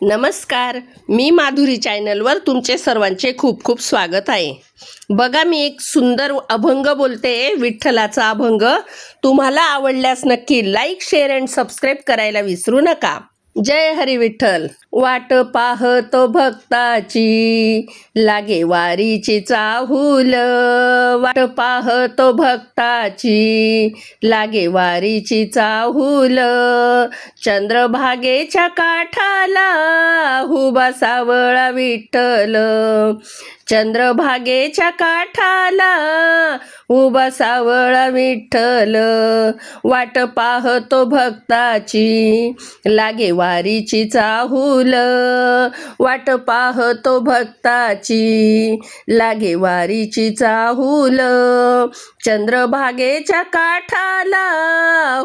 नमस्कार, मी माधुरी चॅनलवर तुमचे सर्वांचे खूप खूप स्वागत आहे. बघा, मी एक सुंदर अभंग बोलते, विठ्ठलाचा अभंग. तुम्हाला आवडल्यास नक्की लाईक, शेअर अँड सबस्क्राईब करायला विसरू नका. जय हरी विठ्ठल. वाट पाहतो भक्ताची, लागे वारीची चाहूल. वाट पाहतो भक्ताची, लागे वारीची चाहूल. चंद्रभागेच्या काठाला उभा सावळा विठ्ठल. चंद्रभागेच्या काठाला उभा सावळा विठ्ठल. वाट पाहतो भक्ताची, लागे वारीची चाहूल. वाट पाहतो भक्ताची, लागे वारीची चाहूल. चंद्रभागेच्या काठाला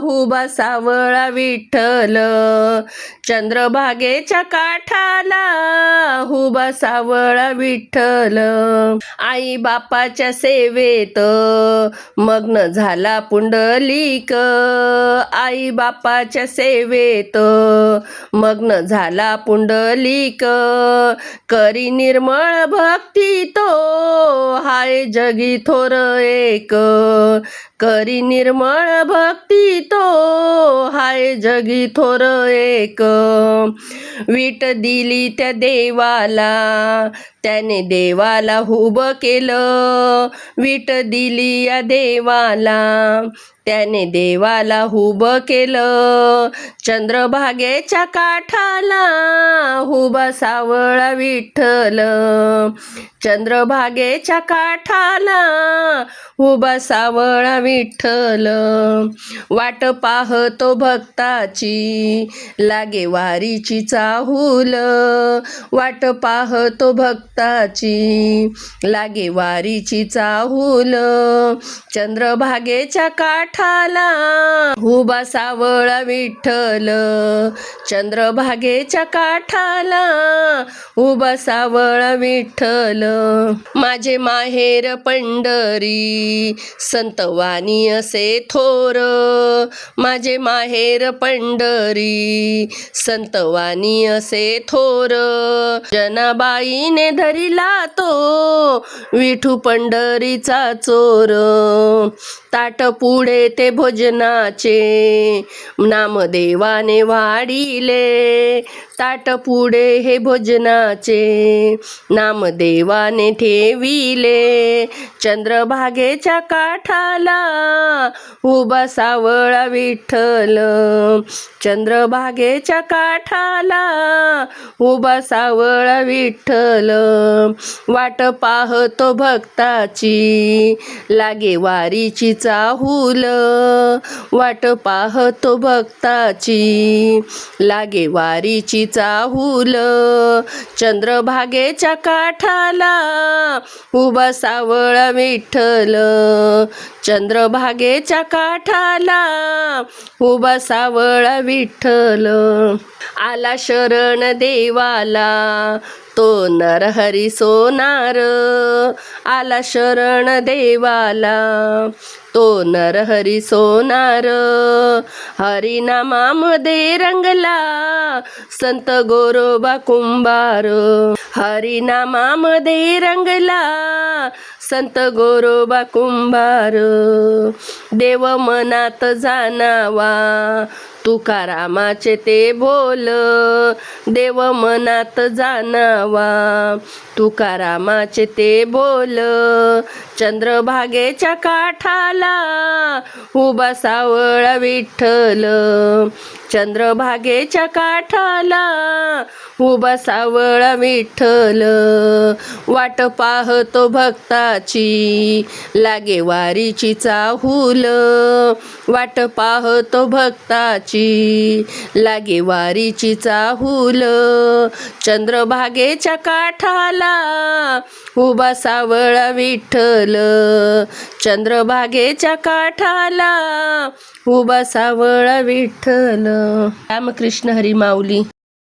उभा सावळा विठ्ठल. चंद्रभागेच्या काठाला उभा सावळा विठ्ठल. आई बापाच्या सेवेत मग्न झाला पुंडलिक. आई बापाच्या सेवेत मग्न झाला पुंडलिक. करी निर्मळ भक्ती तो, हाय जगी थोर एक. करी निर्मळ भक्ती तो, हाय जगी थोर एक. वीट दिली त्या देवाला, त्याने देवाला उभं केलं. वीट दिली या देवाला, त्याने देवाला उभं केलं. चंद्रभागेच्या काठाला उभा सावळा विठ्ठल. चंद्रभागेच्या काठाला उभा सावळा विठ्ठल. वाट पाहतो भक्ताची, लागे वारीची चाहूल. वाट पाहतो भक्ताची, लागे वारीची चाहूल. चंद्रभागेच्या काठाला उभा सावळा विठ्ठल. चंद्रभागेच्या काठाला उभा सावळा विठ्ठल. माझे माहेर पंढरी, संतवाणी असे थोर. माझे माहेर पंढरी, संतवाणी असे थोर. जनाबाईने धरिला तो, विठू पंढरीचा चोर. ताट पुढे ते भोजनाचे, नामदेवाने वाढिले. ताट पुढे हे भोजनाचे, नामदेवाने ठेविले. चंद्रभागेच्या काठाला उभा सावळा विठ्ठल. चंद्रभागेच्या काठाला उभा सावळा विठ्ठल. वाट पाहतो भक्ताची, लागे वारीची चाहूल. वाट पाहतो भक्ताची, लागे वारीची चाहूल. चंद्रभागेच्या काठाला उभा सावळा विठ्ठल. चंद्रभागेच्या काठाला उभा सावळा विठ्ठल. आला शरण देवाला तो नरहरी सोनार. आला शरण देवाला तो नरहरी सोनार. हरिनामामध्ये रंगला संत गोरोबा कुंभार. हरिनामामध्ये रंगला संत गोरोबा कुंभार. देव मनात जाणावा, तुकारामाचे ते बोल. देव मनात जाणावा, तुकारामाचे ते बोल. चंद्रभागेच्या काठाला उभा सावळा विठ्ठल. चंद्रभागेच्या काठाला उभा सावळा विठ्ठल. वाट पाहतो भक्ताची, लागे वारीची चाहूल. वाट पाहतो भक्ताची, लागे वारीची चाहूल. चंद्रभागेच्या काठाला उभा सावळा विठ्ठल. चंद्रभागेच्या काठाला उभा सावळा विठ्ठल. रामकृष्ण हरी माऊली.